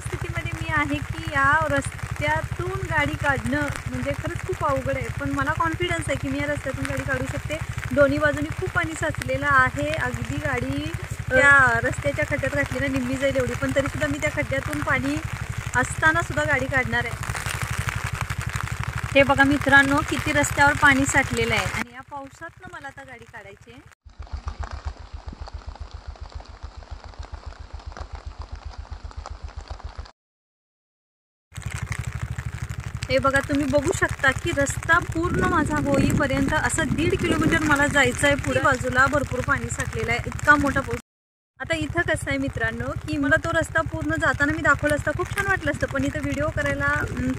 स्थितीमध्ये मी आहे की या रस्त्यातून गाडी काढणं म्हणजे खरंच खूप अवघड आहे, पण मला कॉन्फिडन्स आहे की मी या रस्त्यातून गाडी काढू शकते. दोन्ही बाजूनी खूप पाणी साचलेलं आहे. अगदी गाडी त्या रस्त्याच्या खड्ड्यात घातली ना निम्मी जाईल एवढी, पण तरीसुद्धा मी त्या खड्ड्यातून पाणी असताना सुद्धा गाडी काढणार आहे. हे बघा मित्रांनो, किती रस्त्यावर पाणी साठलेलं आहे आणि या पावसातनं मला आता गाडी काढायची आहे. हे बघा, तुम्ही बघू शकता की रस्ता पूर्ण माझा होईपर्यंत असं 1.5 किलोमीटर मला जायचं आहे. पुढे बाजूला भरपूर पाणी साठलेलं आहे, इतका मोठा पाऊस. आता इथं कसं आहे मित्रांनो की मला तो रस्ता पूर्ण जाताना मी दाखवला असता, खूप छान वाटलं असतं, पण इथं व्हिडिओ करायला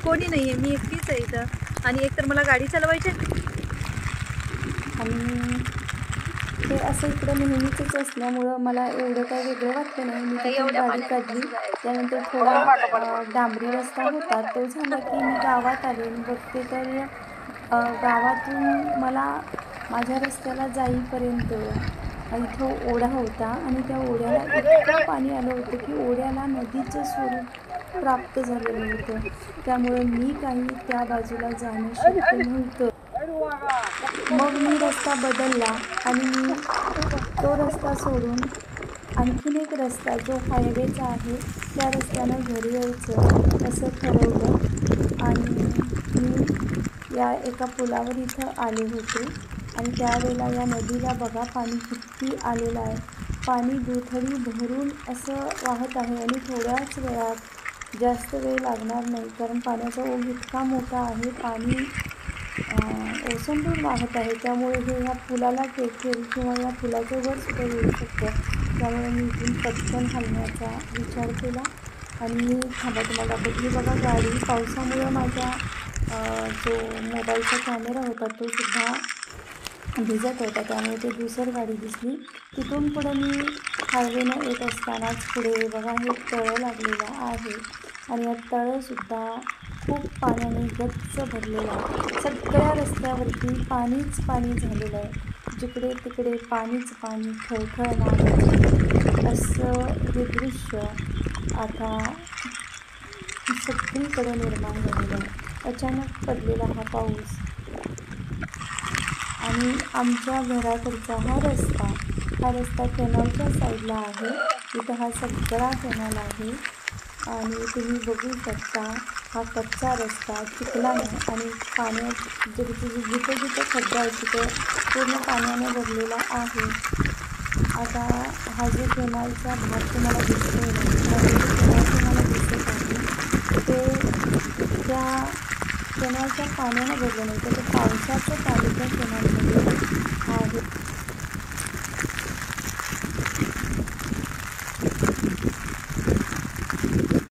कोणी नाही आहे, मी एकटीच आहे इथं. आणि एकतर मला गाडी चालवायची आणि ते असं इकडं नेहमीचंच असल्यामुळं मला एवढं काही वेगळं वाटलं नाही. मी तिथून गाडी काढली, त्यानंतर थोडा डांबरी रस्ता होता, तो झाला की मी गावात आले आणि बघते तर गावातून मला माझ्या रस्त्याला जाईपर्यंत इथं ओढा होता आणि त्या ओढ्याला इतकं पाणी आलं होतं की ओढ्याला नदीचं स्वरूप प्राप्त झालेलं होतं. त्यामुळे मी काही त्या बाजूला जाणं शक्य नव्हतं. मग मी रस्ता बदलला आणि मी तो रस्ता सोडून आणखीन एक रस्ता जो हायवेचा आहे त्या रस्त्यानं घरी यायचं असं ठरवलं. आणि मी या एका पुलावर इथं आले होते आणि त्यावेळेला या नदीला बघा पाणी किती आलेलं आहे. पाणी दुथडी भरून असं वाहत आहे आणि थोड्याच वेळात, जास्त वेळ लागणार नाही, कारण पाण्याचा ओघ इतका मोठा आहे, पाणी ओसंडून वाहत आहे. त्यामुळे हे ह्या पुलाला टेकेल किंवा या पुलाच्या वर सुद्धा येऊ शकतं. त्यामुळे मी इथून पटकन हलण्याचा विचार केला आणि मी तुम्हाला दाखवली बघा गाडी. पावसामुळे माझा जो मोबाईलचा कॅमेरा होता तो सुद्धा भिजत होता, त्यामुळे ते दुसरी गाडी दिसली. तिथून पुढे मी हायवेनं येत असतानाच पुढे बघा हे तळं लागलेलं आहे आणि या तळंसुद्धा खूप पाण्याने गच्च भरलेलं आहे. सगळ्या रस्त्यावरती पाणीच पाणी झालेलं आहे. जिकडे तिकडे पाणीच पाणी, खळखळ असं हे दृश्य आता सगळीकडे निर्माण झालेलं आहे. अचानक पडलेला हा पाऊस आणि आमच्या घराकडचा हा रस्ता कॅनलच्या साईडला आहे. इथं हा सगळा कॅनल आहे आणि तुम्ही बघू शकता हा कच्चा रस्ता चिखलाने आणि पाण्यात जिथे खड्डा आहे तिथे पूर्ण पाण्याने भरलेला आहे. आता हा जो कॅनलचा भाग तुम्हाला दिसतोय तुम्हाला दिसत आहे ते त्या कॅनलच्या पाण्यानं भरलं नाही, तर ते पावसाचं पाणी त्या कॅनलच्या